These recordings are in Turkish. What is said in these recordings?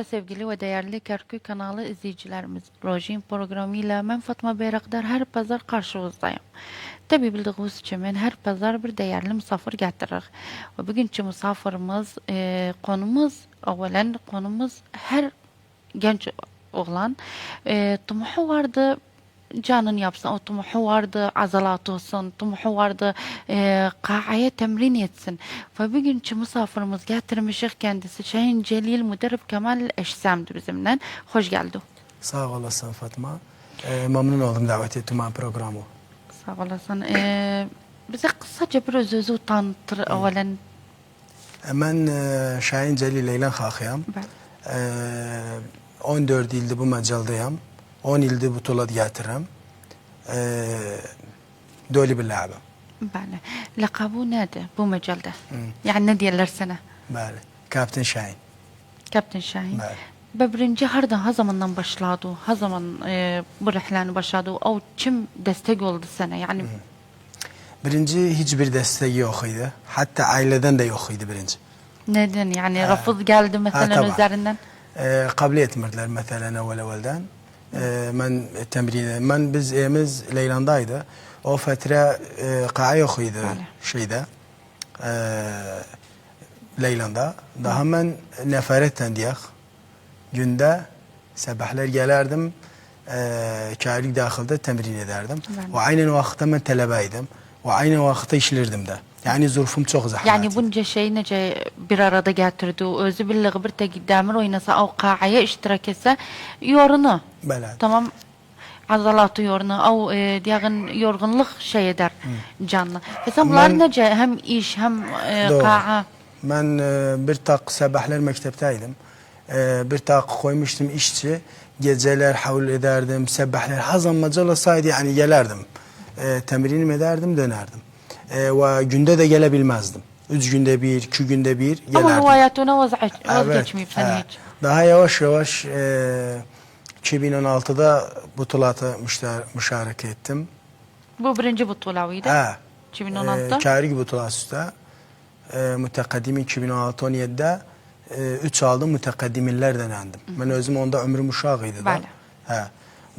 Merhaba sevgili ve değerli Kerkük kanalı izleyicilerimiz. Rojin programıyla ben Fatma Bayraktar her pazar karşınızdayım. Tabi bildiğiniz için ben her pazar bir değerli misafir getirir. Ve bugünkü misafirimiz, konumuz her genç oğlan tumuhu vardı, canın yapsın, o tumuhu vardı, azalat olsun, tumuhu vardı, ka'aya temrin etsin. Ve bugünkü misafirimiz getirmişik kendisi Şahin Celil Müderrib Kemal Eşsem'di bizimle. Hoş geldi. Sağ olasın Fatma. Memnun oldum davet ettiğin programı. Sağ olasın. Bize kısaca bir özünüzü tanıtır evvelen. Ben Şahin Celil Leylan Xaxıyam. 14 ilde bu mecaldayım. 10 ilde bu tulat getiririm. Döli bir labım. Bəli. Lakabı nedir bu mecalda? Yani ne diyorlar sana? Bəli. Kaptan Şahin. Kaptan Şahin. Bəli. Ve birinci ha zamandan başladı? Ha zaman bu rihlanı başladı? O kim destek oldu sana? Yani Birinci hiçbir desteği yok idi. Hatta aileden de yok idi birinci. neden? Yani rafız geldi mesela tabii. üzerinden. Kabul etmirdiler mesela evvelden. Ben temrin ben biz evimiz Leylandaydı. O fatre ka'a yok idi şeyde. Leylanda. Daha ben neferetten diyek. Günde sabahlar gelirdim. Kârik dahilde temrin ederdim. Ve aynı vakitte ben talebeydim. Ve aynı vakitte işlerdim de. Yani zorfum çok zahmetli. Yani bunca şey nece bir arada getirdi. Özü billiği bir tek demir oynasa o ka'aya iştirak etse yorunu. Beled. Tamam. Azalatı yorunu. O diğer yorgunluk şey eder canlı. Mesela bunlar nece hem iş hem ka'a. Ben bir tak sabahlar mektepteydim. Bir tak koymuştum işçi. Geceler havl ederdim. Sabahlar hazan macala saydı yani gelerdim. Temrinim ederdim dönerdim. Ve günde de gelebilmezdim. 3 günde bir, 2 günde bir gelerdim. Ama hayatına vazgeçmeyip sen hiç. Daha yavaş yavaş 2016'da butulata müşareke ettim. Bu birinci butulavıydı. 2016'da. Kârik butulasıda. Müteqaddimi 2016-17'de 3 aldım, müteqaddimillerden endim. Ben özüm onda ömrüm uşağıydı da.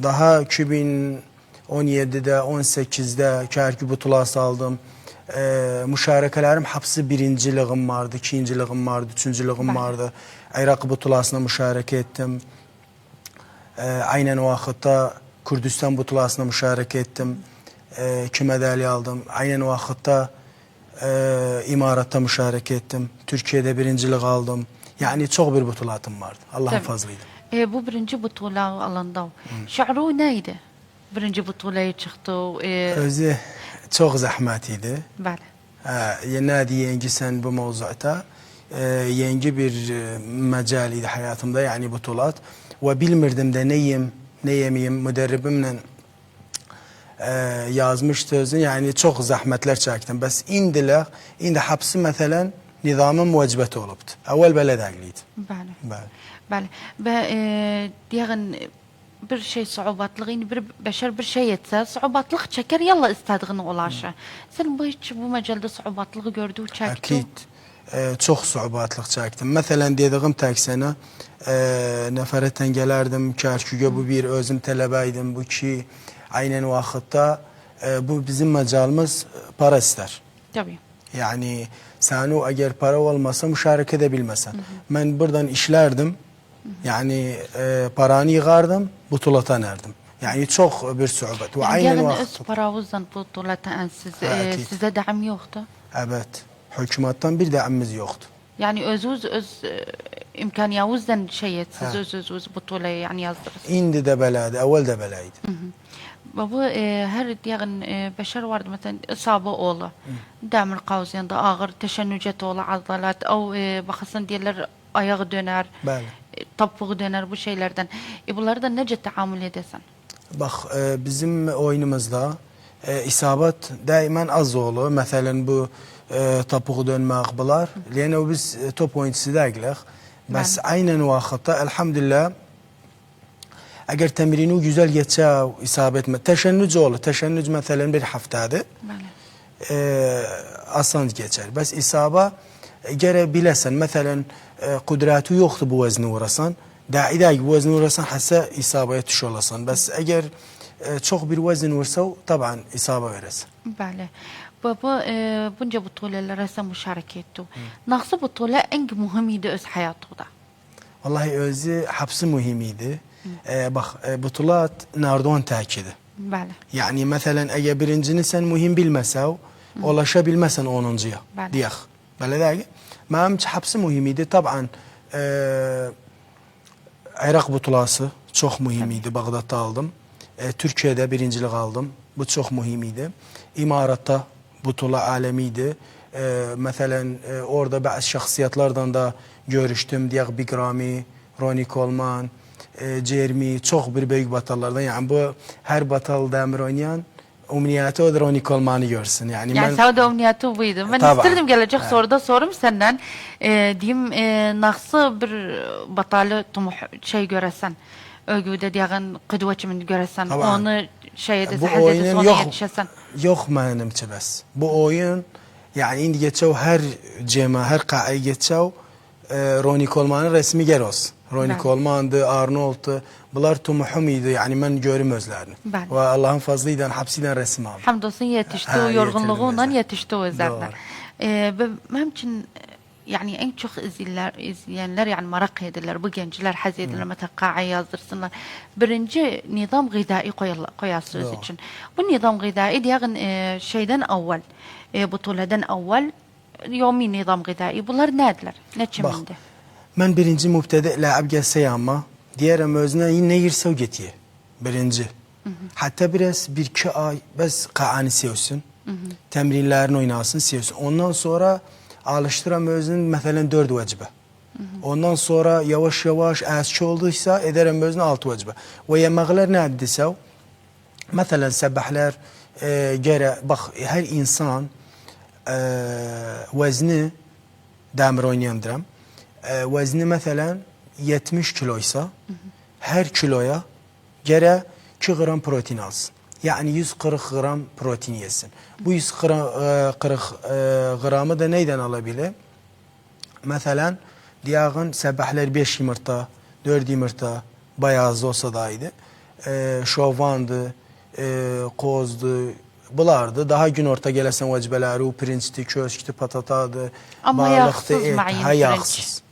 Daha 2017'de, 18'de Kârik butulası aldım. Müşarekelerim hepsi birinciliğim vardı, ikinciliğim vardı, üçüncülüğüm vardı. Irak butulasına müşareke ettim. Aynen o vakitte Kürdistan butulasına müşareke ettim. 2 madalya aldım. Aynen o vakitte İmarat'ta müşareke ettim. Türkiye'de birincilik aldım. Yani çok bir butulatım vardı. Allah'ın fazlıydı. Bu birinci butula alanda. Şi'ru neydi? Birinci butulaya çıktı. Özü çok zahmetiydi. Bəli. Nadi yengi sen bu mevzuata. Yengi bir mecaliydi hayatımda yani butulat. Ve bilmirdim de ne yemeyim müderribimle yazmıştı özün. Yani çok zahmetler çektim. Bes indi hapsi mesela nizamın muvacibəti olubdu. Evvel böyle değildi. Bəli. Ve diğer bir şey suubatlığını bir beşer bir şey etse suubatlık çeker yalla istediğini ulaşa. Sen bu mecalda suubatlığı gördüğü çekti. Akid. Çok suubatlık çektim. Mesela dediğim tek sene neferetten gelerdim. Kerkük'e bu bir özüm talebeydim. Bu ki aynen vakitte bu bizim mecalımız para ister. Tabii. Yani sen o eğer para olmasa müşareke edebilmesen. Ben buradan işlerdim. Yani paranı yığardım, butulata nerdim. Yani çok bir suubat. Yani öz paravuzdan butulata size daim yoktu. Evet. Hükümetten bir daimimiz yoktu. Yani öz imkaniyavuzdan şey etsiz öz butulaya yani yazdırırsın. İndi de belaydı, evvel de belaydı. Bu her diğer beşer vardı mesela isabı oğlu. Demir kavziyanda ağır teşennücet oğlu azalat. O bakasın diyorlar ayağı döner. Topuğu döner bu şeylerden. Bunları da nece tahammül edersen? Bak bizim oyunumuzda isabet daimen az olur. Mesela bu topuğu dönmek bular. Lene biz top oyuncusu değiliz. Bes aynen vakitte elhamdülillah eğer temrini güzel geçse isabet mi? Teşennüc olur. Teşennüc mesela bir haftadır. Asan geçer. Bes isaba gere bilesen mesela kudreti yoktu bu vezni vurasan daide vazn vurursan hassa isabaya tuş olasın. Bas eğer çok bir vazn vursa taban isaba verirsin. بله بابا bunca butulelere sen müşareke ettin. Nasıl butule en mühimiydi öz hayatında? Vallahi özü hapsi mühimiydi. Bak butulat nardan takidi. Bəli. Yani mesela eğer birincini sen mühim bilmesen, ulaşabilmesen 10'uncuya. Bəli. Diyek. Böyle değil. Mənim hapsi mühimiydi. Taban Irak butulası çok mühimiydi. Bağdat'ta aldım. Türkiye'de birincilik aldım. Bu çok mühimiydi. İmaratta butula alemiydi. Mesela orada bazı şahsiyetlerden da görüştüm. Diyek Big Ramy, Ronnie Coleman, Jeremy, çok bir büyük batallardan. Yani bu her batal demir oynayan umniyatı o da Ronnie Coleman'ı görsün. Yani Yani sana da umniyatı buydu. Ben Tabii. isterdim gelecek soruda sorum senden. Diyeyim nasıl bir batalı şey göresen. Ögüde diyen kıdvaçımın göresen. Tabii. Onu şeyde bu zahzede oyunun sonra yetişesen. yok menimçe bes. Bu oyun yani indi geçev her cema her ka'yı geçev Ronnie Coleman'ın resmi geros. Ronnie Bəli. Coleman'dı, Arnold'du. Bunlar tumuhumiydi. Yani ben görüm özlerini. Bəli. Ve Allah'ın fazlıyla hapsiyle resim aldım. Hamdolsun yetişti. Ha, O yorgunluğundan yetirdim yetişti o üzerine. Doğru. Benim için yani en çok izleyenler yani merak ederler. Bu gençler haz ederler. Mesela ka'a yazdırsınlar. Birinci nizam gıdai koyası öz Doğru. için. Bu nizam gıdai diyen şeyden evvel, butuleden evvel yomi nizam gıdai. Bunlar nedirler? Ne çimindi? Ben birinci mübtede la'ab gelse ama diğer özüne yine yirsev getiye. Birinci. Hatta biraz bir iki ay bes ka'anı sevsin. Temrinlerini oynasın sevsin. Ondan sonra alıştıram özünün mesela 4 vecibe. Ondan sonra yavaş yavaş azçı olduysa ederim özünün 6 vecibe. Ve yemekler ne addiyse mesela sabahlar gere bak her insan vezni demir oynayandıram. Vezni mesela 70 kiloysa her kiloya gere 2 gram protein alsın. Yani 140 gram protein yesin. Bu 140 gramı da neyden alabilir? Mesela diğer sabahlar 5 yumurta, 4 yumurta beyaz olsa daydı. Şovandı, kozdu, bulardı. Daha gün orta gelesen vecibeleri, pirinçti, köşkti, patatadı, Ama yağsız mayin yağsız.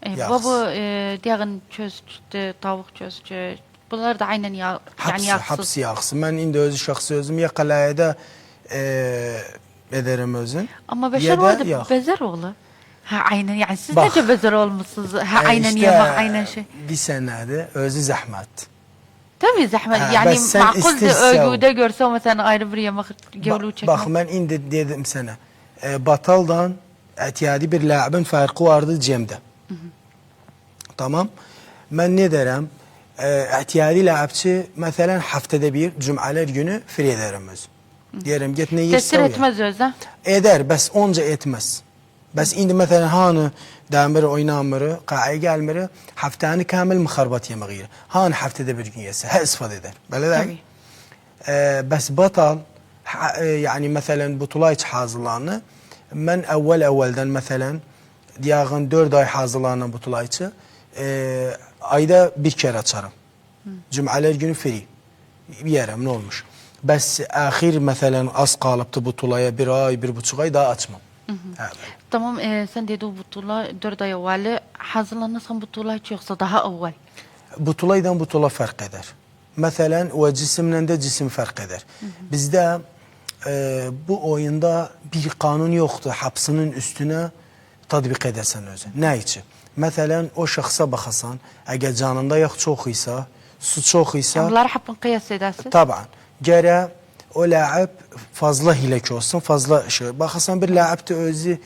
Baba diğer çözçü, tavuk çözçü. Bunlar da aynen yani yağsız. Hapsi yağsız. Ben indi özü şahsı özüm ya kalayada ederim özün. Ama beşer orada bezer oğlu. Ha aynen yani siz nece bezer olmuşsunuz? Ha aynen işte, yemek aynen şey. Bir senede özü zahmet. Tabii zahmet yani makul ögüde görse mesela ayrı bir yemek gevlu çekmek. Bak ben indi dedim sana. Bataldan etiyadi bir la'bın farkı vardı Cem'de. Tamam. Ben ne derim? İhtiyadi la'bçı mesela haftada bir cumalar günü free ederim özüm. Diyelim git ne yerse Tesir etmez özü. Eder bes onca etmez. Bes indi mesela hanı damırı oynamırı, ka'ya gelmiri haftanı kamil mıharbat yemeği. Hanı haftada bir gün yese. Ha istifade eder. Böyle değil. Bes batal yani mesela butulayç hazırlanı ben evvelden mesela diyağın 4 ay hazırlanan butulayçı ayda bir kere açarım. Cumalar günü free. Bir yerim ne olmuş. Bes ahir mesela az kalıptı butulaya 1 ay, 1,5 ay daha açmam. Evet. Tamam sen dedi bu butula 4 ay evveli hazırlanırsan butula hiç yoksa daha evvel. Butulaydan butula fark eder. Mesela o cisimle de cisim fark eder. Bizde bu oyunda bir kanun yoktu. Hapsının üstüne tatbik edersen özü. Ne için? Mesela o şahsa bakasan eğer canında yak çok ise su çok ise Bunları hapın kıyas edersin. taban. Gere o la'ab fazla hilek olsun, fazla şey. Bakasan bir la'abda özü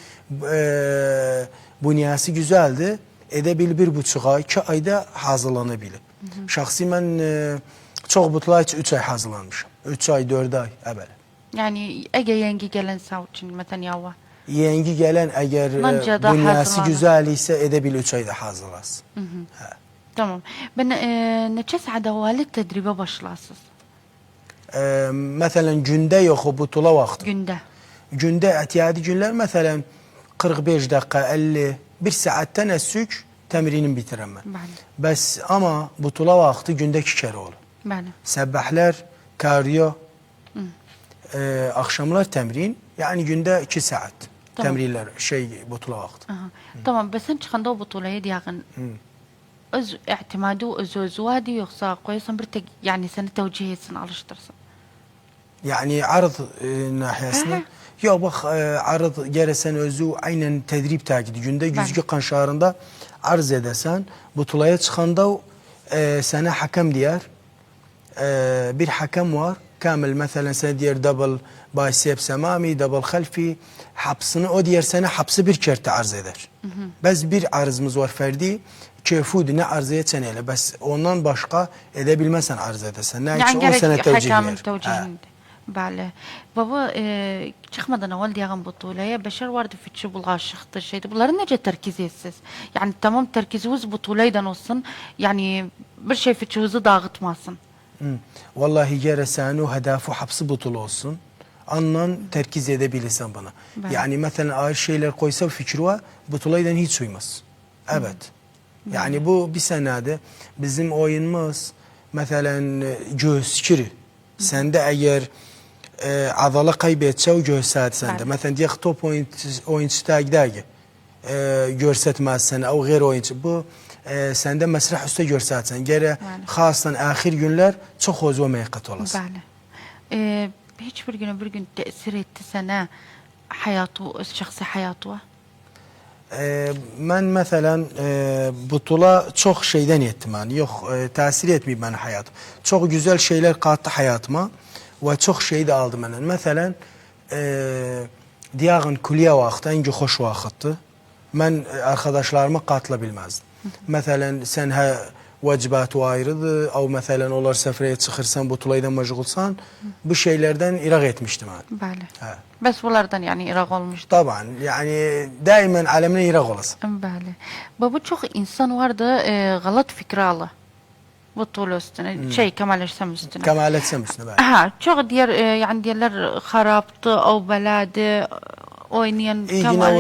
bünyası güzeldi. Edebil 1,5 ay, 2 ayda hazırlanabilir. Şahsi ben çok butla 3 ay hazırlanmışım. 3 ay, 4 ay evvel. Yani eğer yengi gelen sağ için mesela yava. Yengi gelen eğer bünyası güzel ise edebil 3 ayda hazırlasın. Tamam. Ben neçe saate evveli tedribe başlasız? Mesela günde yok o butula vakti. Günde. Günde ihtiyadi günler mesela 45 dakika, 50, 1 saatten esük təmrinini bitirəm mən. Bəli. Bəs amma butula vaxtı gündə 2 kərə olur. Bəli. Səbbəhlər, kardiyo, axşamlar təmrin, yəni gündə 2 saat Tamam. təmrinlər, butula vaxtı. Aha. Tamam, بس sen çıkanda o butulaya diyağın öz اعتمادي öz özvadi yoksa koyasın bir tek yani seni tevcih etsin, alıştırsın. Yani arz nahiyəsindən yox, bax, arz gərəsən özü aynən tədrib təkidi. Gündə güzgü qanşarında arz edəsən, butulaya çıxanda sənə həkəm deyər, bir həkəm var, kamil, məsələn, sənə deyər double biceps əmami, double xəlfi, hapsını, o deyər sənə hapsı bir kərtə arz edər. Bəs bir arzımız var fərdi, keyfudi, nə arz edəsən elə, bəs ondan başqa edə bilməsən arz edəsən. Nə üçün o sənə tevcih edir. Bəli. Baba, çıxmadan evvel diyağın butulaya, Beşer vardı fitçi bulaşıqdır, şeydi. Bunları necə tərkiz etsiniz? Yani tamam tərkiziniz butulaydan olsun, yani bir şey fitçinizi dağıtmasın. Vallahi gərəsən o hədəfi hapsı butul olsun. Anla tərkiz edebilirsən buna. Bəli. Yani mesela ağır şeyler koysa fikri var, butulaydan hiç uymaz. Evet. Yani bu bir senede bizim oyunumuz mesela göğüskiri. Sende eğer adala kaybetse o göğüsat sende. Mesela diye top oyuncu tagdagi görsətməzsən, o qeyri oyuncu. Bu səndə məsrah üstə görsətsən. Gərə xasən axir günlər çox xoş və məqət olasın. Bəli. Hiçbir gün təsir etdi sənə həyatı, öz şəxsi həyatı? Mən məsələn butula çox şeydən etdim mən. Yox, təsir etməyib mənim həyatım. Çox gözəl şeylər qatdı həyatıma və çox şey də aldı məndən. Məsələn, diyağın külliyə vaxtı ən xoş vaxtdır. Mən arkadaşlarıma qatıla bilməzdim. Məsələn, sən vəcibatı ayrıdır, o məsələn, onlar səfrəyə çıxırsan, butulaydan məşğulsan, bu şeylərdən iraq etmişdim mən. Bəli. Bəs bunlardan yani iraq olmuşdu? Taban, yani daimən aləmdən iraq olasın. Bəli. Bu çox insan vardı, qalat fikri alı. Butula üstüne, kemalleşsem üstüne. Kemalleşsem üstüne, bəli. Ha, çok diğer, yani diğerler xarabdı, o beladı, oynayan iğne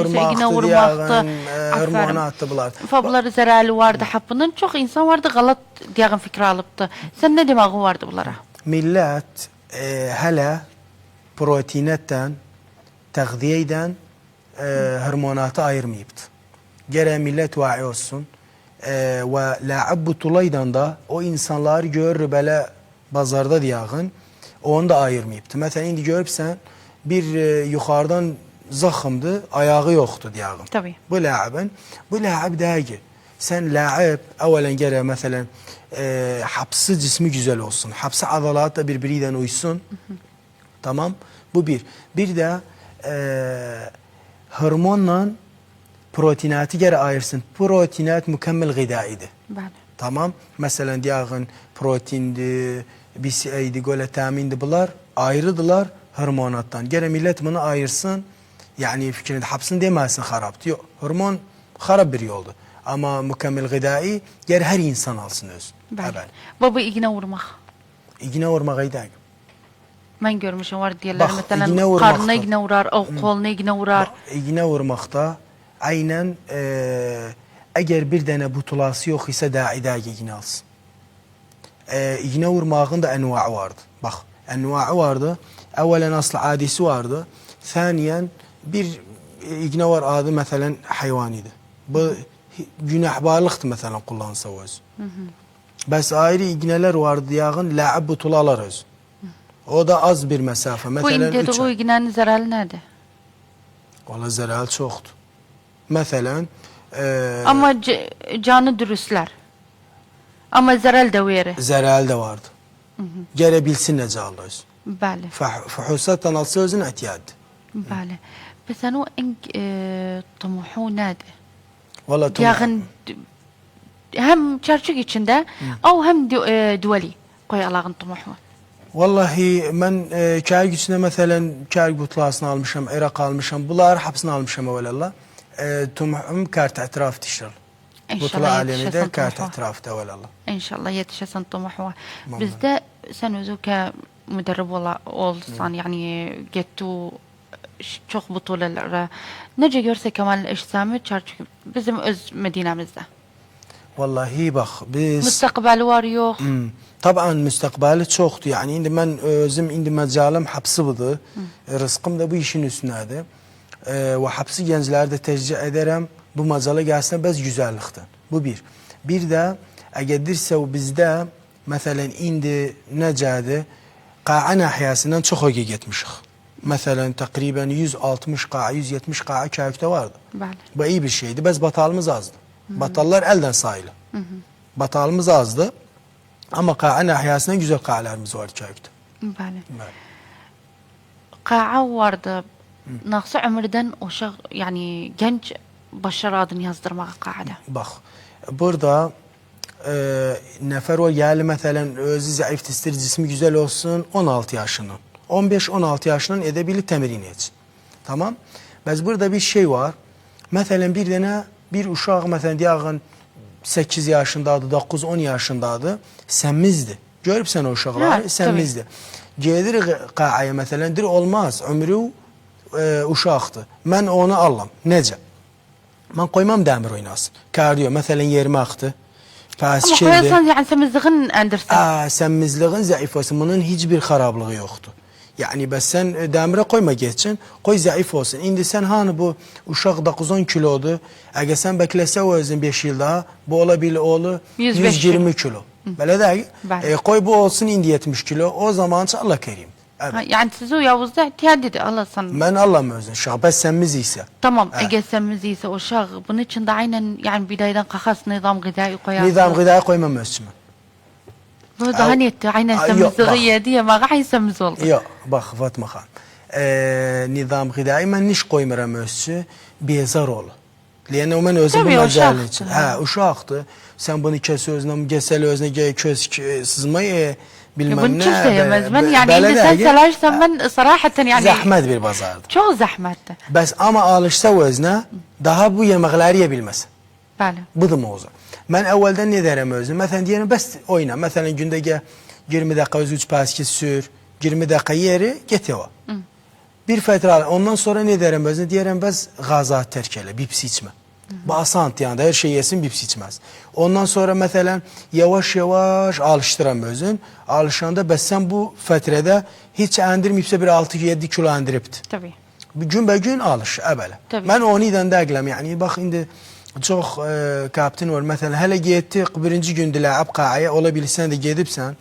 vurmaktı, hormonatı bunlar. Bunları zararlı vardı hapının. Çok insan vardı galat diyağın fikri alıptı. Sen ne demağı vardı bunlara? Millet hala proteinetten, təğziyeden hormonatı ayırmayıbdı. Gərək millet va'i olsun. Ve la'ab butulaydan da o insanları görür belə bazarda diyağın, onu da ayırmayıbdı. Mesela indi görübsən bir yuxarıdan zaxımdır, ayağı yoxdur diyağım. Tabii. Bu la'abın, bu la'ab dəgi. Sen la'ab, evvelen gərək məsələn hapsı cismi güzel olsun. Hapsı adalat da birbiriyle uysun. Tamam. Bu bir. Bir de hormonla proteinatı geri ayırsın. Proteinat mükemmel gıdaidir. Bəli. Tamam. Mesela diyağın proteindi, BCA'di, glutamindi, bunlar ayrıdılar hormonattan. Geri millet bunu ayırsın. Yani fikrinde hapsın demezsin xarabdı. Yok. Hormon xarab bir yoldu. Ama mükemmel gıdai geri her insan alsın öz. Bəli. Baba iğne vurmaq. İğne vurmağa idək. Ben görmüşüm var diyorlar. Bax, Mesela karnına iğne vurar, o koluna iğne vurar. İğne vurmaqda aynen eğer bir dənə butulası yox isə daidəgi iğne alsın. İğne vurmağın da envaı vardı. Bax, envaı vardı. Evvelen aslı adisi vardı. Thaniyen bir iğne var adı mesela hayvanidir. Bu günahbarlıqdır mesela kullansa öz. Bəs ayrı iğneler vardı diyağın la'ab butulalar öz. O da az bir mesafe. Bu dediği iğnenin zararı nedir? Valla zararı çoxdur. Mesela ama canı dürüstler. Ama zarar da verir. Zararı da vardı. Gərə bilsin necə alır. Bəli. Fuhusattan alsa özün ətiyaddır. Bəli. Bəs o en tumuhu nedir? Valla diyağın hem çarçık içinde o hem duvali koy alağın tumuhu. Vallahi mən kar gücünə məsələn kar butlasını almışam, Irak almışam, bunlar hapsını almışam evvelallah. Tumuhum kart etraf dişler. Butla alemide kart etrafda evvelallah. İnşallah yetişesin tumuhu. Bizde sen özü ke müderrib olsan yani gettu çok butulalara. Nece görse Kemal Eşsami çarçık bizim öz Medine'mizde. Vallahi bak biz Müstakbeli var yok. taban müstakbali çoktu. Yani indi ben özüm indi mecalim hapsi budu. Rızkım da bu işin üstünedir. Ve hapsi gençlerde tercih ederim. Bu macala gelsin bez güzellikten. Bu bir. Bir de eğer dirse bizde mesela indi necadı Qa'a nahiyasından çok hoca gitmişik. Mesela takriben 160 Qa'a, 170 Qa'a köyükte vardı. Bəli. Bu iyi bir şeydi. Biz batalımız azdı. Batallar elden sayılı. Batalımız azdı. Ama Qa'a nahiyasından güzel Qa'larımız vardı köyükte. Bəli. Qa'a vardı. Naksı ömürden uşaq yani genç başlar adını yazdırmağa Qa'da. Bak burada nefer o yerli mesela özü zayıf istir cismi güzel olsun 16 yaşının. 15-16 yaşının edebilir temrin etsin. Tamam. Biz burada bir şey var. Mesela bir tane bir uşaq mesela diyağın 8 yaşındadır, 9-10 yaşındadır. Semmizdi. Görüp sen o uşaqları semmizdi. Gelir Qa'ya mesela dir olmaz. Ömrü uşaqdır. Ben onu allam. Necə? Ben koymam demir oynasın. Kardiyo mesela yermaqdır. Ama koyarsan yani semizliğin endirsen. Semmizliğin zayıf olsun. Bunun hiçbir harablığı yoktu. Yani ben sen demire koyma geçin. Koy zayıf olsun. İndi sen hani bu uşaq 9-10 kilodu. Eğer sen beklese o özün 5 yıl daha bu olabilir oğlu 120 kilo. Böyle değil. Koy bu olsun indi 70 kilo. O zaman Allah kerim. Evet. Yani siz o Yavuz'da ihtiyat dedi Allah sana. Ben Allah'ım özün. Şahbet semiz ise. Tamam. Eğer semiz ise o şah bunun için de aynen yani bidaydan kakas nizam gıdayı koyarsın. Nizam gıdayı koymam özümü. Bu daha netti. Aynen semizliği yedi ya mağa semiz oldu. Yok bak Fatma Khan. Nizam gıdayı ben niş koymuram özü bezar ol. Liyane ben özümü macal için. Uşaktı. Sen bunu kes özüne, gesel özüne, köz sızmayı bilmem bunu ne. kimse yemez. Ben yani indi sen salarsan ben sarahaten yani. Zahmet bir pazardı. Çok zahmetti. Bes ama alışsa özüne daha bu yemekleri yiyebilmez. Bəli. Bu da mevzu. Ben evvelden ne derim özüm? Mesela diyelim bes oyna. Mesela günde 20 dakika öz 3 paske sür. 20 dakika yeri get eva. Bir fetre ondan sonra ne derim özüm? Diyelim bes gaza terk eyle. Bipsi içme. Bu asant yani her şey yesin bipsi içmez. Ondan sonra mesela yavaş yavaş alıştıram özün. Alışanda bes sen bu fetrede hiç endirmeyipse bir 6-7 kilo endiripti. Tabii. Gün be gün alış evvela. Ben onu değilim yani bak şimdi çok kapten var mesela hele gittik birinci günde la'ab Qa'ya olabilirsen de gidipsen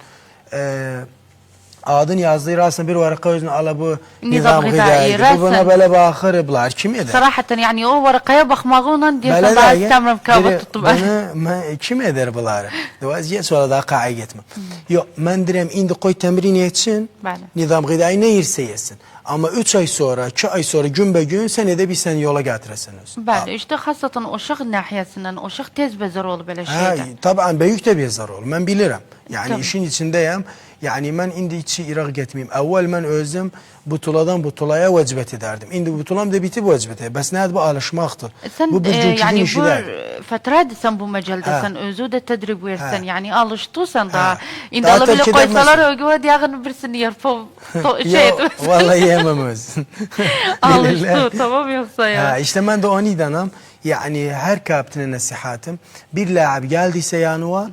adın yazdığı aslında bir varaka özüne ala bu nizam gıdayı bu buna böyle bakır bular kim eder? Sarahaten yani o varakaya bakmağıyla diyorsan daha istemem kağıt tuttum. Bana kim eder buları? Vaziyet sonra daha Qa'ya gitmem. Yok ben direm indi koy temrin etsin nizam gıdayı ne yerse yesin. Ama 3 ay sonra, 2 ay sonra gün be gün senede bir sen yola getiresin. Bəli, işte hasatan uşaq nahiyəsindən uşaq tez bezar olur belə şeydə. Tabii büyük de bezar olur. Ben bilirim. Yani işin içindeyim. Yani ben indi içi Irak gitmeyeyim. Evvel ben özüm butuladan butulaya vecbet ederdim. İndi butulam da biti bu vecbete. Bes ne bu alışmaktır. Sen bu bir yani bu fetrede sen bu mecalda sen özü de tedrib versen yani alıştıysan daha indi alabilir koysalar ögüve diyağını birisini yarpı şey etmez. Vallahi yemem özüm. Alıştı tamam yoksa ya. İşte ben de onu idanam. Yani her kaptine nasihatim bir la'ab geldiyse yanıva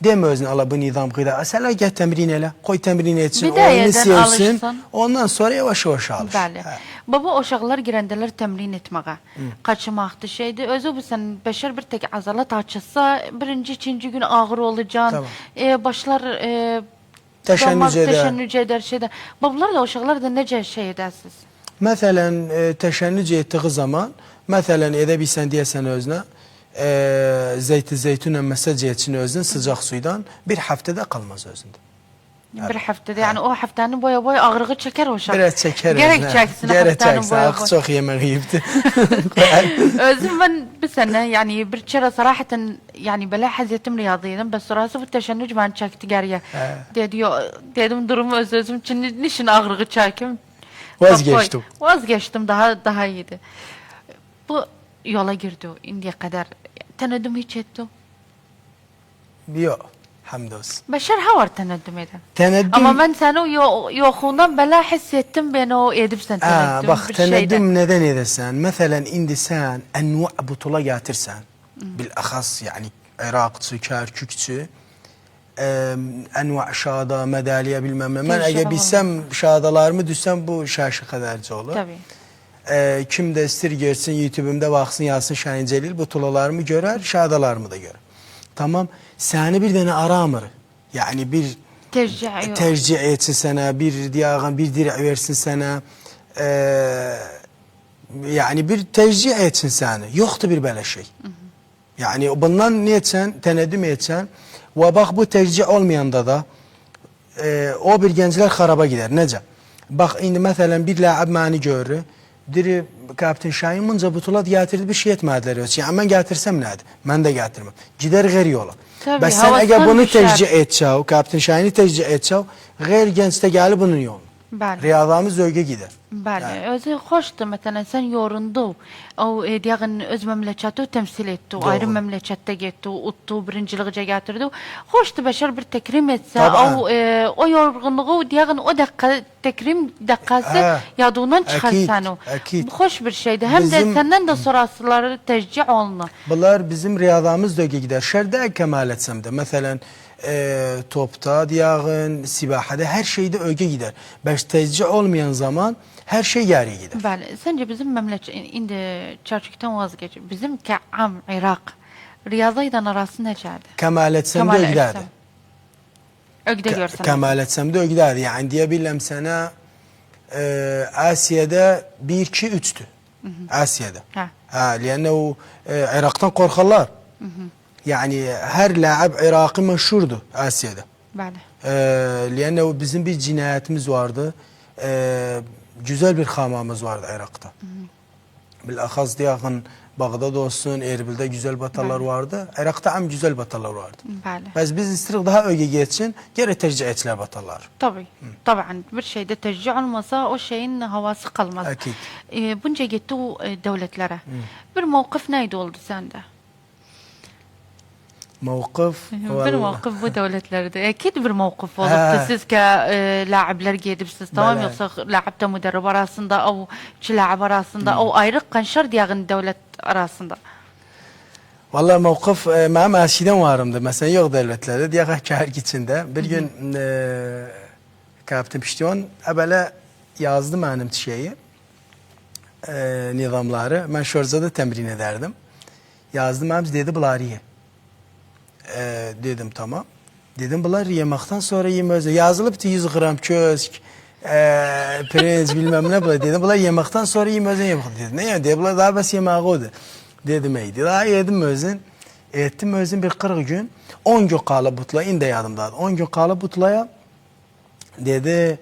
deme özüne ala bu nizam gıda. Asala gel temrin ele. Koy temrin etsin. Oyunu sevsin. Ondan sonra yavaş yavaş alış. Bəli. Baba uşaqlar girəndələr təmrin etməyə. Qaçmaqdı şeydi. Özü bu sen beşer bir tek azalat açsa birinci, ikinci gün ağır olacaksın. Başlar teşennüc eder şeyde. Babalarla uşaqlar da necə şey edersiniz? Mesela teşennüc ettiği zaman mesela edebilsen diyesen özüne zeytun mesaj için özün sıcak suydan bir haftada kalmaz özünde. Bir haftada yani o haftanın boya ağırlığı çeker o şak. Biraz çeker. Gerek çeksin haftanın boya. Çok yemek yiyipti. Özüm ben bir sene yani bir kere sarahaten yani bela haziyetim riyadıydım. Ben sonrası bu teşennüc ben çekti geriye. Dedim durumu özüm için niçin ağırlığı çekim. Vazgeçtim. Vazgeçtim daha iyiydi. Bu yola girdi indiye kadar. Teneddüm hiç etti. Yok. Hamdolsun. Beşer ha var teneddüm eden. Teneddüm. Ama ben seni yokluğundan bela hissettim ben o edip sen teneddüm bak teneddüm neden edersen? Mesela indi sen enva butula getirsen. بالاخص يعني عراقçı, Kerkükçü, enva şada, madalya bilmem ne. Ben eğer bilsem şadalarımı düşsem bu şaşı kadarcı olur. Tabii. Kim de istir görsün YouTube'umda baksın yazsın Şahin Celil bu tulalarımı görer, şadalarımı da görür. Tamam. Seni bir tane aramır. Yani bir tercih etsin sana, bir diyağın bir direk versin sana. Yani bir tercih etsin seni. Yoktu bir böyle şey. Yani bundan ne etsen, teneddüm etsen ve bak bu tercih olmayanda da o bir gençler haraba gider. Nece? Bak şimdi mesela bir laab mani görür. Diri Kaptan Şahin munca butulat getirdi bir şey etmediler. Yani ben getirsem neydi? Ben de getirmem. Gider geri yola. Tabii, Bes sen eğer bunu tercih edeceğim, Kaptan Şahin'i tercih edeceğim, gayr genç de gelip bunun yolunu. Riyadamız öyle gider. Bəli, özü xoşdur. Məsələn, sən yorundu, o deyəğin öz məmləkəti temsil etdi, ayrı məmləkətdə getdi, utdu, birincilikcə gətirdi. Xoşdur, bəşər bir təkrim etsə, o yorğunluğu deyəğin o dəqiqə təkrim dəqiqəsi yadından çıxar səni. Bu xoş bir şeydir. Həm də səndən də sonrasıları tercih olunur. Bunlar bizim riyadamız da öyle gider. Şərdə kəmal etsəm də, məsələn, topta, diyağın, sibahada her şeyde öge gider. Beş tercih olmayan zaman her şey yarıya gider. Bəli, səncə bizim məmləkət indi Çərçükdən vazgeç. Bizim Kəam, İraq, Riyaza ilə arası necədir? Kemal etsem de ögdədir. Ögdə görsən. Kemal etsem de ögdədir. Yani diyebilirəm sana Asya'da 1, 2, 3'tü. Asya'da. Liyenne Irak'tan korkarlar. Yani her laab Irak'ı meşhurdu Asya'da. Liyenne bizim bir cinayetimiz vardı. Güzel bir hamamız vardı Irak'ta. Bilakaz diyakın Bağdat olsun, Erbil'de güzel batarlar vardı. Irak'ta hem güzel batarlar vardı. Biz istirik daha öge geçsin, geri tercih ettiler batarlar. Tabii. Tabii. Bir şeyde tercih olmasa o şeyin havası kalmaz. Akid. Bunca gitti o devletlere. Bir mevkif neydi oldu sende? Mevkif? Bir mevkif bu devletlerde. Akid bir mevkif oldu. Siz ki laibler gidipsiz tamam yoksa laibde müderrib arasında o iki laib arasında o ayrı kanşar diyağın devlet arasında. Vallahi mevkif mənim əşidən varımdı. Mesela yok devletlerde diyağı kəhər içinde. Bir gün Kaptan Piştiyon əbələ yazdı mənim şeyi, nizamları. Ben Şorzada temrin ederdim. Yazdım mənim dedi bunları ye. Dedim tamam. Dedim bunlar yemekten sonra yemez. Yazılıp 100 gram kösk, pirinç bilmem ne böyle. Dedim bunlar yemekten sonra yemez. Dedim ne yani? Dedim bunlar daha bas yemeği oldu. Dedim iyiydi. Daha yedim özün. Ettim özün bir 40 gün. 10 gün kalı butlaya. İndi yadımda. 10 gün kalı butlaya. Dedi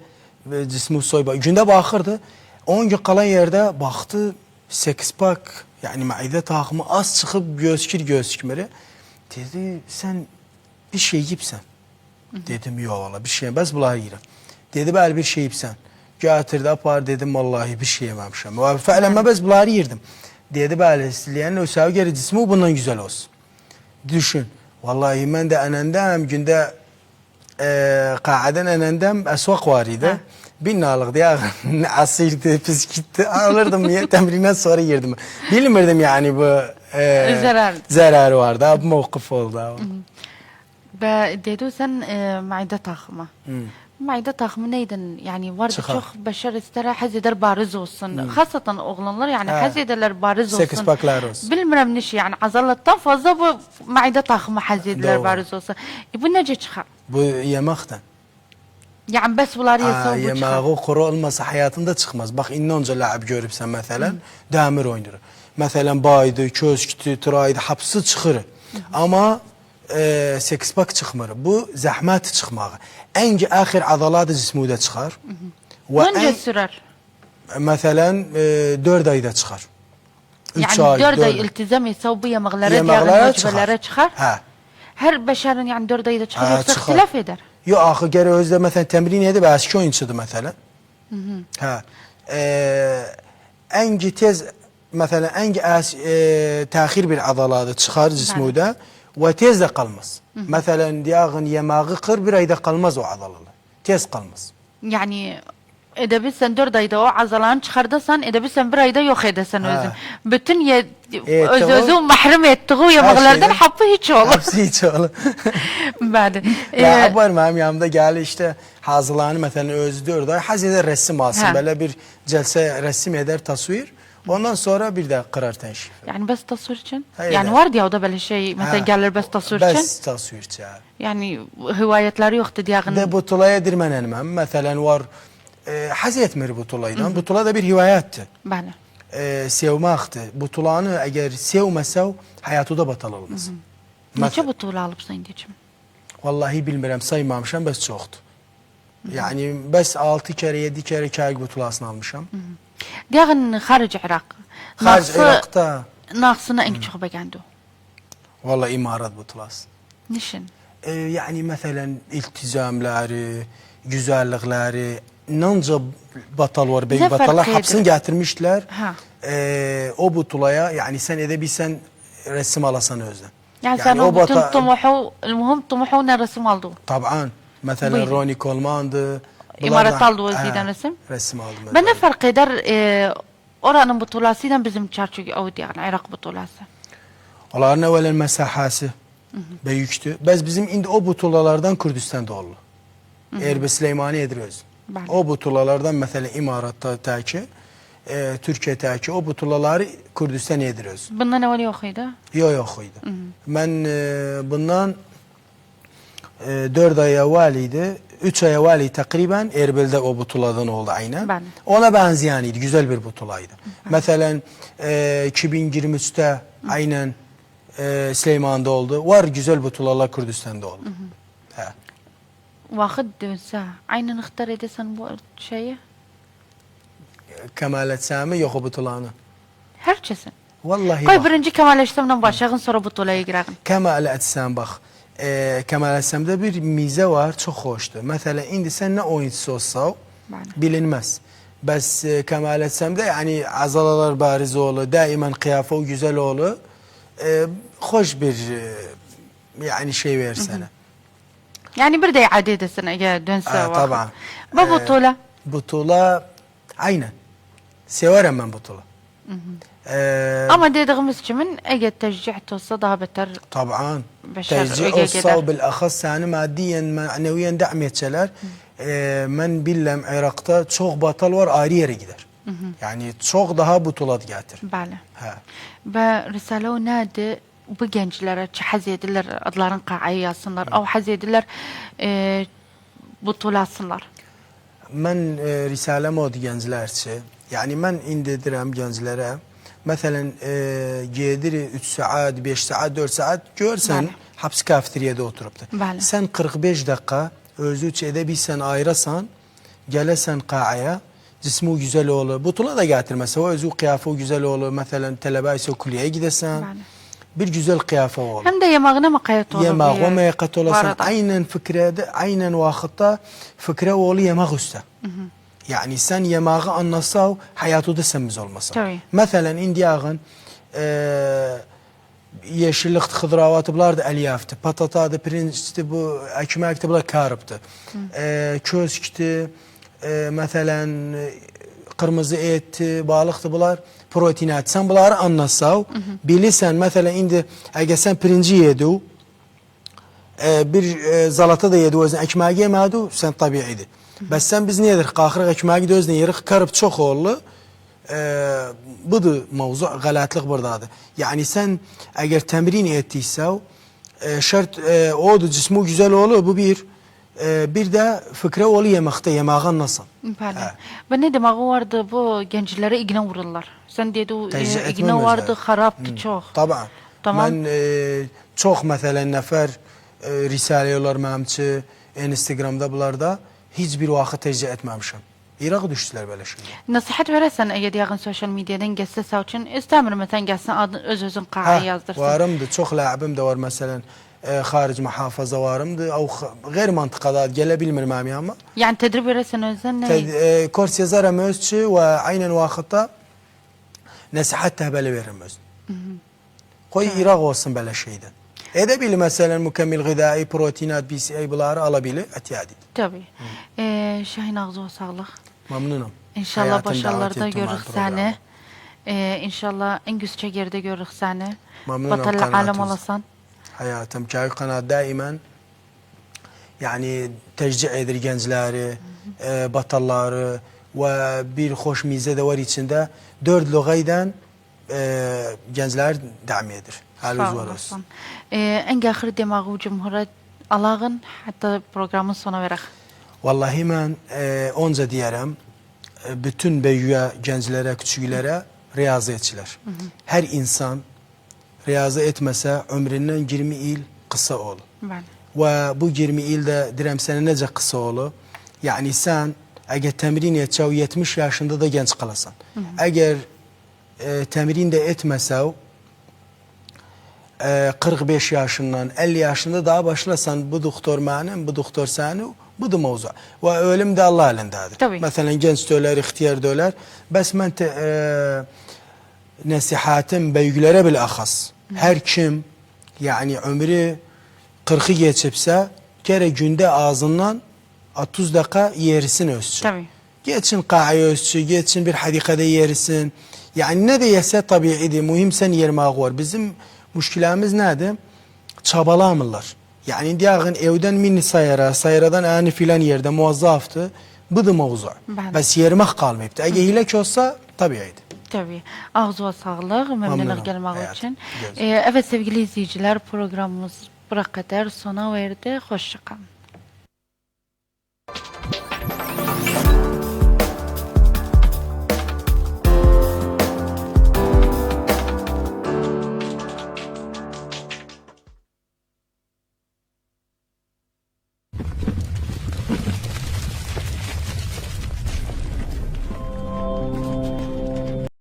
cismi soyba. Günde bakırdı. 10 gün kalan yerde baktı 8 pak yani maide takımı az çıkıp gözükmeri. Dedi sen bir şey yiyipsen. Dedim yok valla bir şey yemez bunları yiyirəm. Dedi bəli bir şey yiyipsen. Götürdü apar dedim vallahi bir şey yememişim. Fəalən mən bunları yiyirdim. Dedi bəli istəyən o geri cismi bundan güzel olsun. Düşün. Vallahi mən də anandam günde qaədən anandam aswaq var idi. 1000 liralık diye asirdi, biskütti alırdım ya temrinden sonra yirdim. Bilmirdim yani bu zararı vardı. Bu mevkif oldu. Dedi sen maide takımı. Maide takımı neydin? Yani vardı çok beşer ister haz eder bariz olsun. Hasatan oğlanlar yani haz ederler bariz olsun. 8 paklar olsun. Bilmirəm ne şey yani azallattan fazla bu maide takımı haz ederler bariz olsun. Bu nece çıkar? Bu yemekten. Yani bes bunları yese bu çıkar. Yemeği kuru olmasa hayatında çıkmaz. Bak inonca laab görüpsen mesela demir oynar. Mesela baydı, köskütü, turaydı hapsı çıkır. Ama 8 pak çıkmır. Bu zahmet çıkmağı. Ence ahir adalat cismuda çıkar. Önce sürer. Mesela 4 ayda çıkar. Yani 4 ay iltizam etse bu yemeklara çıkar. Her beşerin yani 4 ayda çıkar yoksa ihtilaf eder. Yok axı geri özde mesela temrin edip eski oyuncudu mesela. En tez mesela en tahir bir adalatı çıkar cismuda ve tez de kalmaz. Mesela diyağın yemeği kır bir ayda kalmaz o adalalı. Tez kalmaz. Yani edebilsen 4 ayda o azalanı çıkardasan edebilsen 1 ayda yok edesen Ha. özün. Bütün Evet, özü mahrum ettiği yemeklerden şeyden- hapı hiç olur. Hepsi hiç olur. Bəli. Ya var mənim yanımda gəlir işte hazırlanır məsələn özü 4 ay haz edər rəsm alsın. Hə. Belə bir cəlsə rəsm edər, tasvir. Ondan sonra bir də qırar təşrif. Yani bes tasvir için? Hayır, Yani evet. vardı ya o da böyle şey mesela Ha. gelir bes tasvir için. Bəs tasvirçi. Yani hüvayetleri yoktu diyağın. De butulaya dirmənənməm. Məsələn var haz etmir butulaydan. Butula da bir hivayətdir. Bəli. Sevməkdir. Butulanı əgər sevməsəv həyatı da batal olmaz. Neçə bu tuğla alıbsan indiyəcəm? Vallahi bilmirəm, saymamışam, bəs çoxdur. Yəni bəs 6 kərə, 7 kərə kərg butulasını almışam. Diyağın xaric Irak. Xaric İraqda Naqsını en çok beğendi. vallahi imarat butulası. Nişin? Yəni məsələn iltizamları, gözəllikləri, nanca batal var, böyük Nə batallar fərqi hapsını edir? gətirmişlər. Ha. O butulaya, yəni sən edə bilsən rəsm alasan özdən. Yani sen o bütün طموحه المهم طموحه ne resim aldı. Taban. Məsələn Buyurun. Ronnie Coleman'dı. İmarat aldı o yüzden resim. Resim aldım. Ben ne fark eder oranın butulasıyla bizim çarçık o diyağın Irak butulası. Onların evvelen məsahəsi böyükdür. Bəs bizim indi o butulalardan Kürdistan doğulu. Erbil Süleymani edir öz. Bəli. O butulalardan məsələn İmaratda təki, Türkiyə təki o butulaları Kürdistan edir öz. Bundan evvel yok idi. Yox idi. Mən bundan 4 ay evvel idi. 3 ay evvel təqribən Erbil'de o butuladan oldu aynen. Bəli. Ona benzeyen idi. Güzel bir butulaydı. Mesela 2023'te aynen Süleyman'da oldu. Var güzel butulalar Kürdistan'da oldu. He. Vakit dönse aynen ihtar edesen bu şeyi. Kemalet Sami yok o butulanı. Herkesin. Vallahi Koy bak. birinci Kemal Eştem'den başlayın sonra butulaya girelim. Kemalet Sami bak. Kemalet Sami'de bir mize var. Çok hoştu. Mesela indi sen ne oyuncusu olsa Bəli. bilinmez. Bes Kemalet Sami'de yani azalalar bariz oğlu. Daimen kıyafı o güzel oğlu. Hoş bir yani şey versene. Yani bir de iade edesin eğer dönse vakit. Taban. Bu butula. Butula aynen. Severim ben butula. Ama dediğimiz kimin eğer tercih olsa daha beter. طبعا بشر ترجيع وجه الصا قدر. بالاخص yani maddiyen maneviyen دعم etseler ben bilmem Irak'ta çok batal var ayrı yere gider. Yani çok daha butulat getir. Bəli. Ha. Və Risale o nədir? Bu gənclərə ki, həz edirlər, adların qağaya yazsınlar, o həz edirlər, butulasınlar. Ben risalem o gençlerçi. Yani ben indirdirəm gençlere. Mesela gediri 3 saat, 5 saat, 4 saat görsen Bəli. hapis kafeteryada oturupdu. Bəli. Sen 45 dakika özü edebilsen ayırasan, gelesen qa'aya, cismi güzel olur. Butula da getirmese o özü kıyafı güzel olur. Mesela telebaysa kulliyeye gidesen. Bəli. Bir güzel kıyafı olur. Hem de yemağına maqayət olur. Yemək o məqət olasan Arada. aynen fikrədə, aynen vaxtda fikrə oğlu yemək üstə. Yani sen yemeği anlasav hayatı da semiz olmasa. Tabii. Mesela indiyağın yeşillik xıdravatı bunlar da əliyafdı. Patatadı, pirinçdi, bu ekməkdi, bunlar karıbdı. Köskdi, mesela kırmızı etdi, balıqdı bunlar proteinat. Sen bunları anlasav, bilirsən mesela indi əgər sen pirinci yedi, bir zalata da yedi, o yüzden ekmeği yemedi, sen tabiiydi. Bəs sən biz nə edirik? Qalxırıq ekmeği də özünə yerik, qarıb çox oldu. Budur mavzu, qələtlıq buradadır. Yəni sən əgər təmrin etdiysə, şərt odur, cismi güzel olur, bu bir. Bir də fikrə oğlu yeməkdə, yeməği anlasan. Bəli. Və nə deməyi vardı, bu gənclərə iğnə vururlar. Sən dedi, iğnə vardı, xarabdı çox. Taban. Tamam. Mən çox məsələn nəfər risalələr məmçi, Instagramda bunlarda hiç bir vaxt tercih etməmişəm. İrağa düşdülər belə şeylər. Nasihat verəsən əgər yağın sosyal medyadan gəlsə üçün istəmirəm məsələn gəlsən adın öz-özün qağaya yazdırsın. Varımdır, çox ləbim də var məsələn. Xaric muhafaza varımdır. O qeyri mantıqada gələ bilmir mənim yanıma. Yəni tədrib verəsən özün nə? Kurs yazaram özçü və aynən vaxtda nəsihət təhbəli veririm özün. Qoy İraq olsun belə şeydən. Edə bilir məsələn mükemmel qidai, proteinat, BCA bunları alabilir, ətiyadidir. Tabii. Şahin ağzı sağlıq. Memnunum. İnşallah Hayatım başarılarda davet ettim görürük programı. seni. İnşallah en güçlü yerde görürük seni. Memnunum Batal alem kanaatiniz. olasan. Hayatım Çay Kanaat daimen yani tercih edir gençleri, batalları ve bir hoş mize de var içinde. 4 logaydan gençler devam edir. Haliniz Sağ var olsun. olasın. En ahir demağı cumhuriyet alağın hatta programın sona verək. Vallahi ben onca diyerem bütün büyüye, gençlere, küçüklere riyazetçiler. Her insan riyaze etmese ömründen 20 yıl kısa olur. Bəli. Ve bu 20 yılda direm sene nece kısa olur. Yani sen eğer temrin etçev 70 yaşında da genç kalasan. Eğer temrin de etmese 45 yaşından 50 yaşında daha başlasan bu doktor benim, bu doktor seni, bu da mevzu. Ve ölüm de Allah elindedir. Tabii. Mesela genç de öler, ihtiyar da öler. Bes ben nasihatim büyüklere bile ahas. Her kim yani ömrü 40'ı geçipse kere günde ağzından 30 dakika yerisin ölsün. Tabii. Geçin kahve ölsün, geçin bir hadikada yerisin. Yani ne de yese tabiiydi. Mühim sen yermek var. Bizim müşkilemiz nedir? Çabalamırlar. Yani diyağın evden mini sayara, sayaradan ani filan yerde muazzaftı. Bu da mevzu. Bes yermek kalmayıptı. Eğer hilek olsa tabiiydi. Tabii. Ağzına sağlık. Memnunum Memnunum. gelmek Hayatım. için. Görüşürüz. Evet sevgili izleyiciler programımız buraya kadar sona verdi. Hoşça kalın.